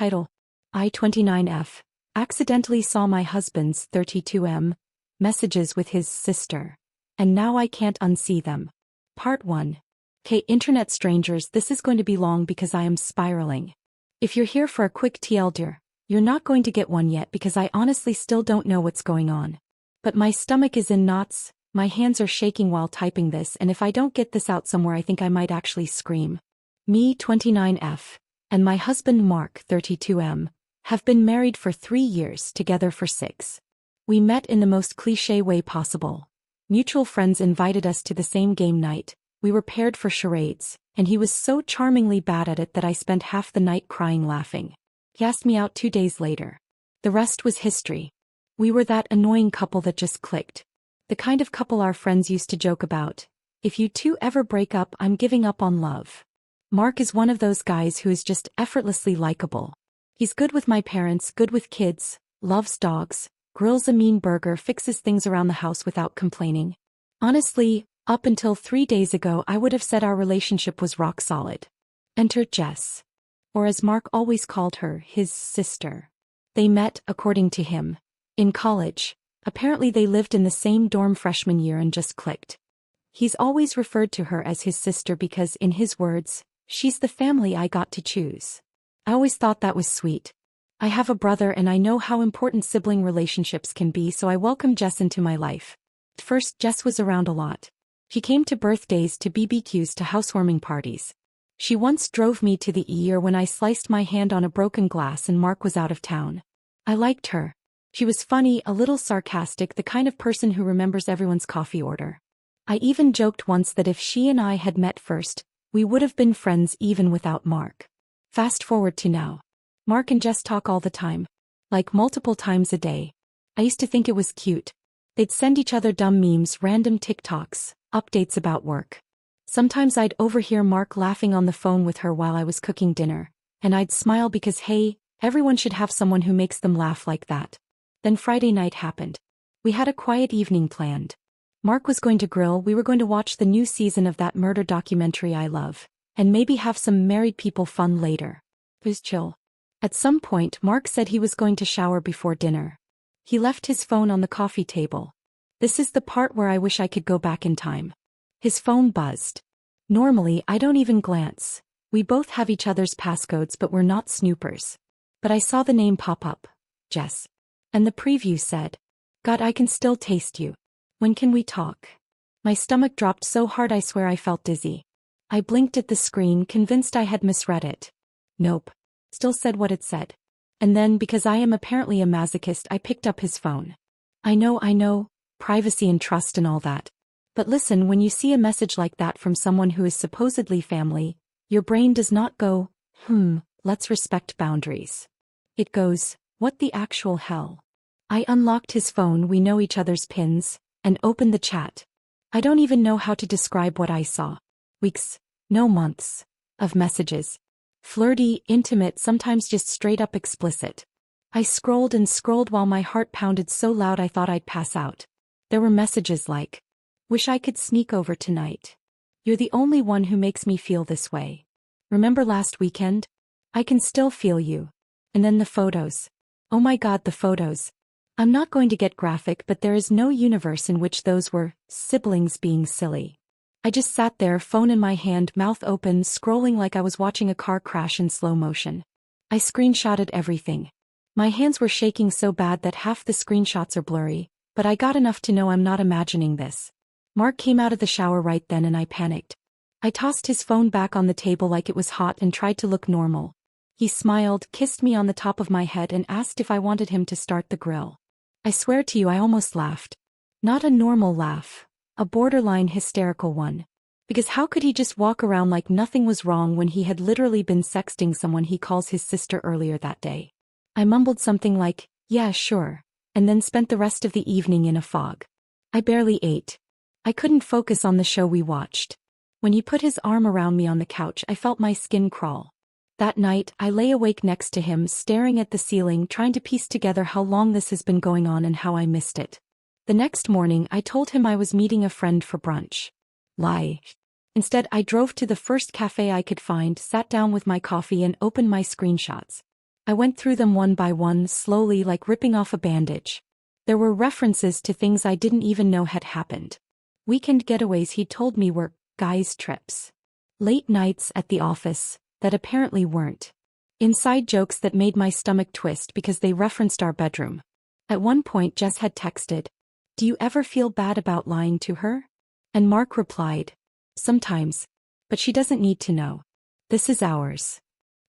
Title: I 29F. Accidentally saw my husband's 32M messages with his sister. And now I can't unsee them. Part 1. Okay, internet strangers, this is going to be long because I am spiraling. If you're here for a quick TLDR, you're not going to get one yet because I honestly still don't know what's going on. But my stomach is in knots, my hands are shaking while typing this, and if I don't get this out somewhere I think I might actually scream. Me 29F, and my husband Mark 32M, have been married for 3 years, together for 6. We met in the most cliché way possible. Mutual friends invited us to the same game night, we were paired for charades, and he was so charmingly bad at it that I spent half the night crying laughing. He asked me out 2 days later. The rest was history. We were that annoying couple that just clicked. The kind of couple our friends used to joke about. If you two ever break up, I'm giving up on love. Mark is one of those guys who is just effortlessly likable. He's good with my parents, good with kids, loves dogs, grills a mean burger, fixes things around the house without complaining. Honestly, up until 3 days ago I would have said our relationship was rock solid. Enter Jess. Or as Mark always called her, his sister. They met, according to him, in college. Apparently they lived in the same dorm freshman year and just clicked. He's always referred to her as his sister because, in his words, she's the family I got to choose. I always thought that was sweet. I have a brother and I know how important sibling relationships can be, so I welcomed Jess into my life. At first, Jess was around a lot. She came to birthdays, to BBQs, to housewarming parties. She once drove me to the ER when I sliced my hand on a broken glass and Mark was out of town. I liked her. She was funny, a little sarcastic, the kind of person who remembers everyone's coffee order. I even joked once that if she and I had met first, we would have been friends even without Mark. Fast forward to now. Mark and Jess talk all the time. Like multiple times a day. I used to think it was cute. They'd send each other dumb memes, random TikToks, updates about work. Sometimes I'd overhear Mark laughing on the phone with her while I was cooking dinner, and I'd smile because hey, everyone should have someone who makes them laugh like that. Then Friday night happened. We had a quiet evening planned. Mark was going to grill, we were going to watch the new season of that murder documentary I love, and maybe have some married people fun later. It was chill. At some point Mark said he was going to shower before dinner. He left his phone on the coffee table. This is the part where I wish I could go back in time. His phone buzzed. Normally I don't even glance. We both have each other's passcodes but we're not snoopers. But I saw the name pop up. Jess. And the preview said, "God, I can still taste you. When can we talk?" My stomach dropped so hard I swear I felt dizzy. I blinked at the screen, convinced I had misread it. Nope. Still said what it said. And then, because I am apparently a masochist, I picked up his phone. I know, privacy and trust and all that. But listen, when you see a message like that from someone who is supposedly family, your brain does not go, let's respect boundaries. It goes, what the actual hell? I unlocked his phone, we know each other's pins, and opened the chat. I don't even know how to describe what I saw. Weeks, no months, of messages. Flirty, intimate, sometimes just straight up explicit. I scrolled and scrolled while my heart pounded so loud I thought I'd pass out. There were messages like, "Wish I could sneak over tonight. You're the only one who makes me feel this way. Remember last weekend? I can still feel you." And then the photos. Oh my God, the photos. I'm not going to get graphic, but there is no universe in which those were siblings being silly. I just sat there, phone in my hand, mouth open, scrolling like I was watching a car crash in slow motion. I screenshotted everything. My hands were shaking so bad that half the screenshots are blurry, but I got enough to know I'm not imagining this. Mark came out of the shower right then and I panicked. I tossed his phone back on the table like it was hot and tried to look normal. He smiled, kissed me on the top of my head and asked if I wanted him to start the grill. I swear to you I almost laughed. Not a normal laugh. A borderline hysterical one. Because how could he just walk around like nothing was wrong when he had literally been sexting someone he calls his sister earlier that day? I mumbled something like, "Yeah, sure," and then spent the rest of the evening in a fog. I barely ate. I couldn't focus on the show we watched. When he put his arm around me on the couch I felt my skin crawl. That night, I lay awake next to him, staring at the ceiling, trying to piece together how long this has been going on and how I missed it. The next morning, I told him I was meeting a friend for brunch. Lie. Instead, I drove to the first cafe I could find, sat down with my coffee and opened my screenshots. I went through them one by one, slowly, like ripping off a bandage. There were references to things I didn't even know had happened. Weekend getaways he told me were guys' trips. Late nights at the office that apparently weren't. Inside jokes that made my stomach twist because they referenced our bedroom. At one point Jess had texted, "Do you ever feel bad about lying to her?" And Mark replied, "Sometimes. But she doesn't need to know. This is ours."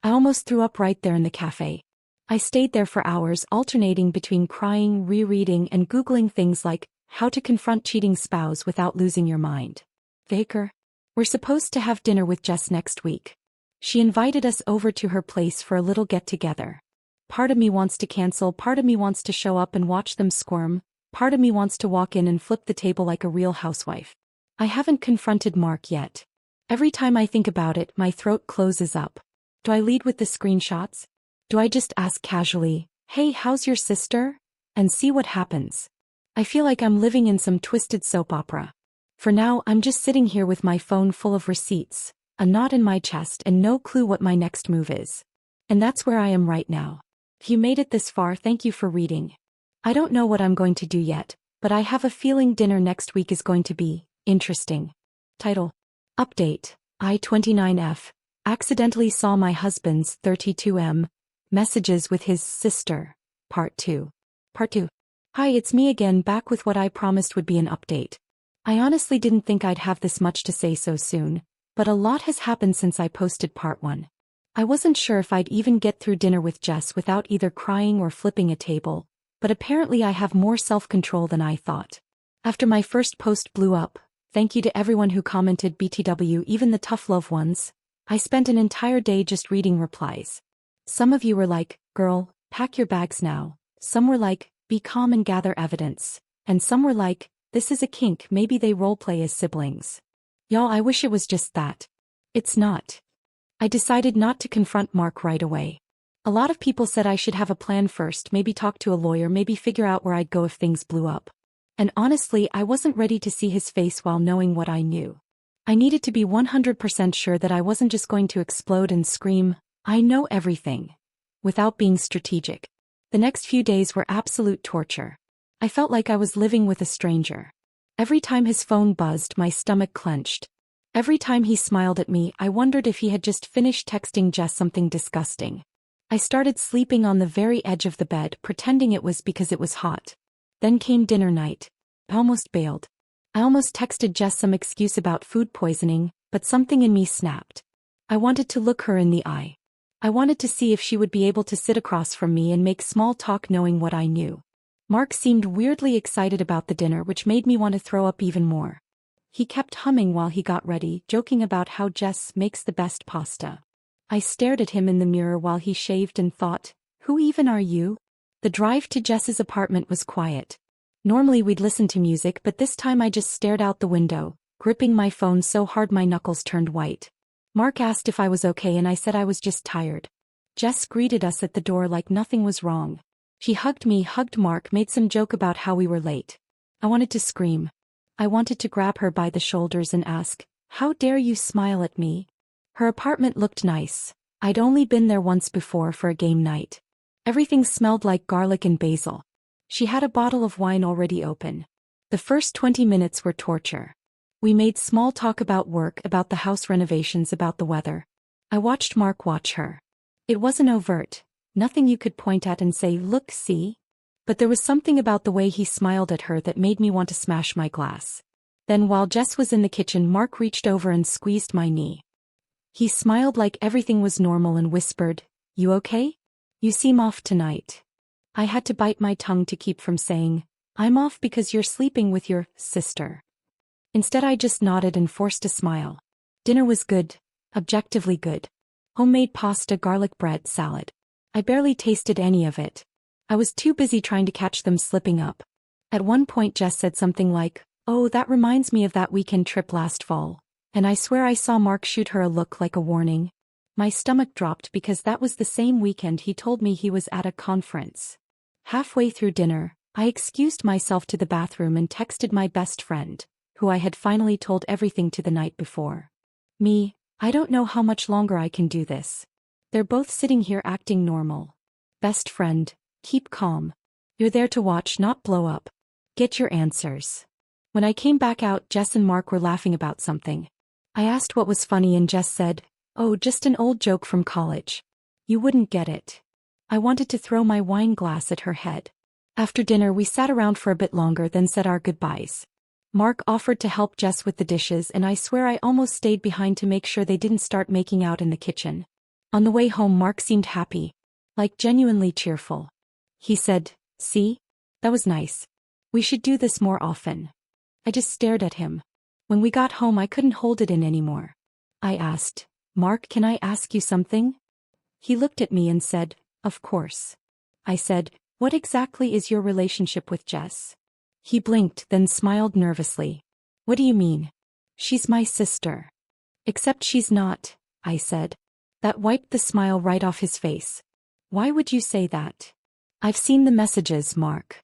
I almost threw up right there in the cafe. I stayed there for hours, alternating between crying, rereading, and Googling things like, how to confront cheating spouse without losing your mind. Baker. We're supposed to have dinner with Jess next week. She invited us over to her place for a little get-together. Part of me wants to cancel, part of me wants to show up and watch them squirm, part of me wants to walk in and flip the table like a real housewife. I haven't confronted Mark yet. Every time I think about it, my throat closes up. Do I lead with the screenshots? Do I just ask casually, "Hey, how's your sister?" and see what happens? I feel like I'm living in some twisted soap opera. For now, I'm just sitting here with my phone full of receipts, a knot in my chest, and no clue what my next move is. And that's where I am right now. If you made it this far, thank you for reading. I don't know what I'm going to do yet, but I have a feeling dinner next week is going to be interesting. Title: Update. I-29F. Accidentally saw my husband's 32M. Messages with his sister. Part 2. Part 2. Hi, it's me again, back with what I promised would be an update. I honestly didn't think I'd have this much to say so soon, but a lot has happened since I posted part 1. I wasn't sure if I'd even get through dinner with Jess without either crying or flipping a table, but apparently I have more self-control than I thought. After my first post blew up, thank you to everyone who commented BTW, even the tough love ones. I spent an entire day just reading replies. Some of you were like, "Girl, pack your bags now." Some were like, "Be calm and gather evidence." And some were like, "This is a kink, maybe they roleplay as siblings." Y'all, I wish it was just that. It's not. I decided not to confront Mark right away. A lot of people said I should have a plan first, maybe talk to a lawyer, maybe figure out where I'd go if things blew up. And honestly, I wasn't ready to see his face while knowing what I knew. I needed to be 100% sure that I wasn't just going to explode and scream, "I know everything," without being strategic. The next few days were absolute torture. I felt like I was living with a stranger. Every time his phone buzzed, my stomach clenched. Every time he smiled at me, I wondered if he had just finished texting Jess something disgusting. I started sleeping on the very edge of the bed, pretending it was because it was hot. Then came dinner night. I almost bailed. I almost texted Jess some excuse about food poisoning, but something in me snapped. I wanted to look her in the eye. I wanted to see if she would be able to sit across from me and make small talk knowing what I knew. Mark seemed weirdly excited about the dinner, which made me want to throw up even more. He kept humming while he got ready, joking about how Jess makes the best pasta. I stared at him in the mirror while he shaved and thought, who even are you? The drive to Jess's apartment was quiet. Normally we'd listen to music, but this time I just stared out the window, gripping my phone so hard my knuckles turned white. Mark asked if I was okay and I said I was just tired. Jess greeted us at the door like nothing was wrong. She hugged me, hugged Mark, made some joke about how we were late. I wanted to scream. I wanted to grab her by the shoulders and ask, "How dare you smile at me?" Her apartment looked nice. I'd only been there once before for a game night. Everything smelled like garlic and basil. She had a bottle of wine already open. The first 20 minutes were torture. We made small talk about work, about the house renovations, about the weather. I watched Mark watch her. It wasn't overt. Nothing you could point at and say, "Look, see?" But there was something about the way he smiled at her that made me want to smash my glass. Then while Jess was in the kitchen, Mark reached over and squeezed my knee. He smiled like everything was normal and whispered, "You okay? You seem off tonight." I had to bite my tongue to keep from saying, "I'm off because you're sleeping with your sister." Instead I just nodded and forced a smile. Dinner was good, objectively good. Homemade pasta, garlic bread, salad. I barely tasted any of it. I was too busy trying to catch them slipping up. At one point Jess said something like, "Oh, that reminds me of that weekend trip last fall." And I swear I saw Mark shoot her a look like a warning. My stomach dropped because that was the same weekend he told me he was at a conference. Halfway through dinner, I excused myself to the bathroom and texted my best friend, who I had finally told everything to the night before. "Me, I don't know how much longer I can do this. They're both sitting here acting normal, Best friend, keep calm. You're there to watch, not blow up. Get your answers. When I came back out, Jess and Mark were laughing about something. I asked what was funny and Jess said, "Oh, just an old joke from college. You wouldn't get it." I wanted to throw my wine glass at her head. After dinner we sat around for a bit longer, then said our goodbyes. Mark offered to help Jess with the dishes and I swear I almost stayed behind to make sure they didn't start making out in the kitchen. On the way home Mark seemed happy. Like genuinely cheerful. He said, "See? That was nice. We should do this more often." I just stared at him. When we got home I couldn't hold it in anymore. I asked, "Mark, can I ask you something?" He looked at me and said, "Of course." I said, "What exactly is your relationship with Jess?" He blinked, then smiled nervously. "What do you mean?" "She's my sister." "Except she's not," I said. That wiped the smile right off his face. "Why would you say that?" "I've seen the messages, Mark."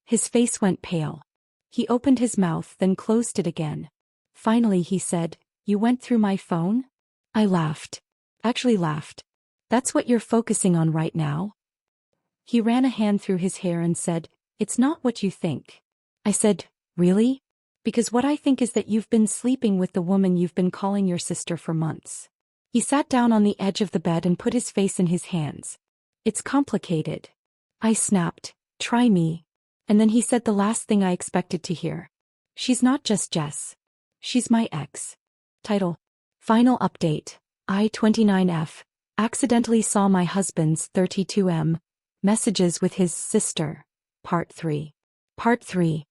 His face went pale. He opened his mouth, then closed it again. Finally he said, "You went through my phone?" I laughed. Actually laughed. "That's what you're focusing on right now?" He ran a hand through his hair and said, "It's not what you think." I said, "Really?" "Because what I think is that you've been sleeping with the woman you've been calling your sister for months." He sat down on the edge of the bed and put his face in his hands. "It's complicated." I snapped, "Try me." And then he said the last thing I expected to hear. "She's not just Jess. She's my ex." Title: Final update. I-29F. Accidentally saw my husband's 32M. Messages with his sister. Part 3. Part 3.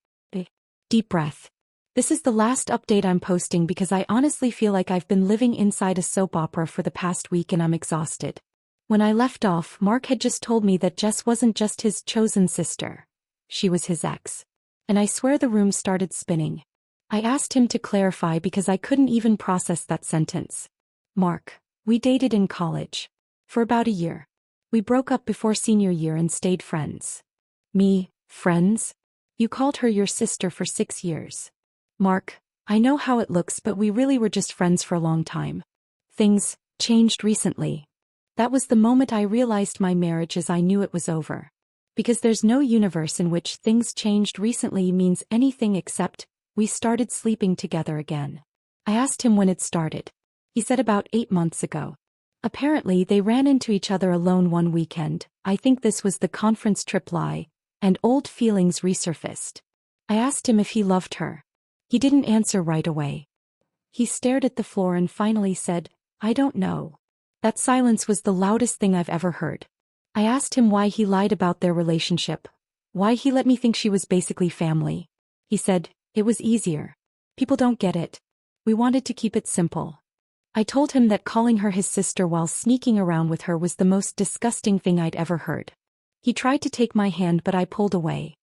Deep breath. This is the last update I'm posting because I honestly feel like I've been living inside a soap opera for the past week and I'm exhausted. When I left off, Mark had just told me that Jess wasn't just his chosen sister. She was his ex. And I swear the room started spinning. I asked him to clarify because I couldn't even process that sentence. "Mark, we dated in college. For about a year. We broke up before senior year and stayed friends." "Me, friends? You called her your sister for 6 years. "Mark, I know how it looks, but we really were just friends for a long time. Things changed recently." That was the moment I realized my marriage as I knew it was over. Because there's no universe in which things changed recently means anything except we started sleeping together again. I asked him when it started. He said about 8 months ago. Apparently they ran into each other alone one weekend. I think this was the conference trip lie, and old feelings resurfaced. I asked him if he loved her. He didn't answer right away. He stared at the floor and finally said, "I don't know." That silence was the loudest thing I've ever heard. I asked him why he lied about their relationship. Why he let me think she was basically family. He said, "It was easier. People don't get it. We wanted to keep it simple." I told him that calling her his sister while sneaking around with her was the most disgusting thing I'd ever heard. He tried to take my hand but I pulled away.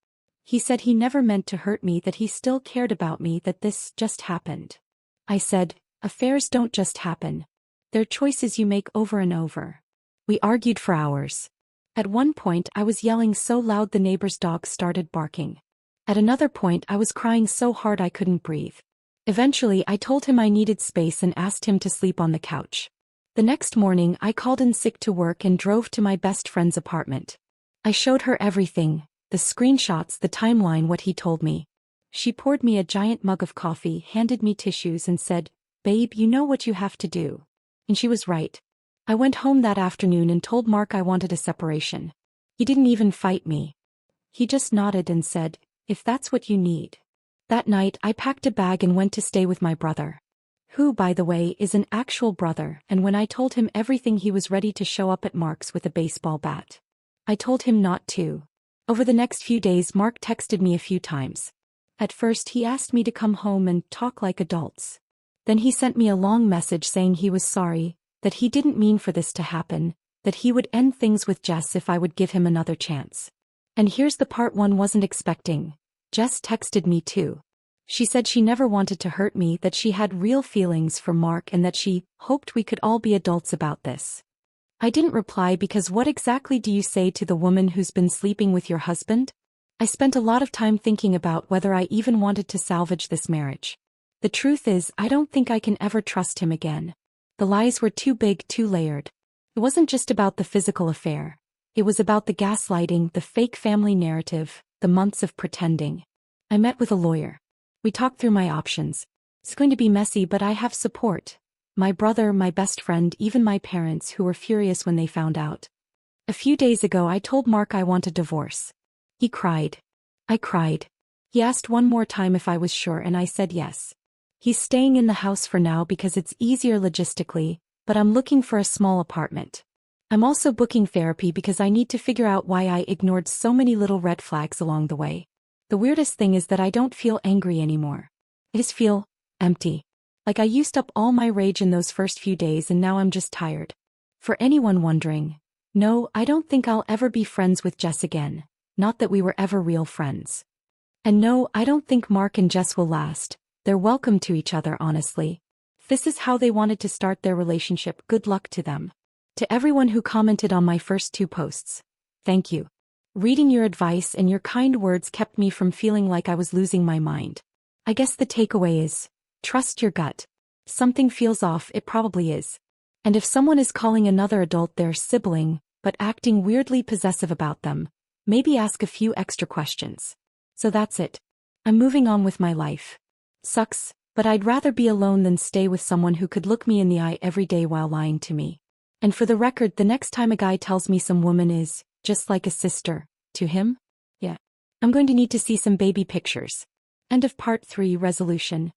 He said he never meant to hurt me, that he still cared about me, that this just happened. I said, "Affairs don't just happen. They're choices you make over and over." We argued for hours. At one point I was yelling so loud the neighbor's dog started barking. At another point I was crying so hard I couldn't breathe. Eventually I told him I needed space and asked him to sleep on the couch. The next morning I called in sick to work and drove to my best friend's apartment. I showed her everything, the screenshots, the timeline, what he told me. She poured me a giant mug of coffee, handed me tissues and said, "Babe, you know what you have to do." And she was right. I went home that afternoon and told Mark I wanted a separation. He didn't even fight me. He just nodded and said, "If that's what you need." That night I packed a bag and went to stay with my brother. Who, by the way, is an actual brother, and when I told him everything he was ready to show up at Mark's with a baseball bat. I told him not to. Over the next few days Mark texted me a few times. At first he asked me to come home and talk like adults. Then he sent me a long message saying he was sorry, that he didn't mean for this to happen, that he would end things with Jess if I would give him another chance. And here's the part one wasn't expecting. Jess texted me too. She said she never wanted to hurt me, that she had real feelings for Mark and that she hoped we could all be adults about this. I didn't reply because what exactly do you say to the woman who's been sleeping with your husband? I spent a lot of time thinking about whether I even wanted to salvage this marriage. The truth is, I don't think I can ever trust him again. The lies were too big, too layered. It wasn't just about the physical affair. It was about the gaslighting, the fake family narrative, the months of pretending. I met with a lawyer. We talked through my options. It's going to be messy, but I have support. My brother, my best friend, even my parents, who were furious when they found out. A few days ago I told Mark I want a divorce. He cried. I cried. He asked one more time if I was sure and I said yes. He's staying in the house for now because it's easier logistically, but I'm looking for a small apartment. I'm also booking therapy because I need to figure out why I ignored so many little red flags along the way. The weirdest thing is that I don't feel angry anymore. I just feel empty. Like I used up all my rage in those first few days and now I'm just tired. For anyone wondering, no, I don't think I'll ever be friends with Jess again. Not that we were ever real friends. And no, I don't think Mark and Jess will last. They're welcome to each other, honestly. If this is how they wanted to start their relationship, good luck to them. To everyone who commented on my first 2 posts, thank you. Reading your advice and your kind words kept me from feeling like I was losing my mind. I guess the takeaway is, trust your gut. If something feels off, it probably is. And if someone is calling another adult their sibling, but acting weirdly possessive about them, maybe ask a few extra questions. So that's it. I'm moving on with my life. Sucks, but I'd rather be alone than stay with someone who could look me in the eye every day while lying to me. And for the record, the next time a guy tells me some woman is just like a sister to him, yeah, I'm going to need to see some baby pictures. End of part 3 resolution.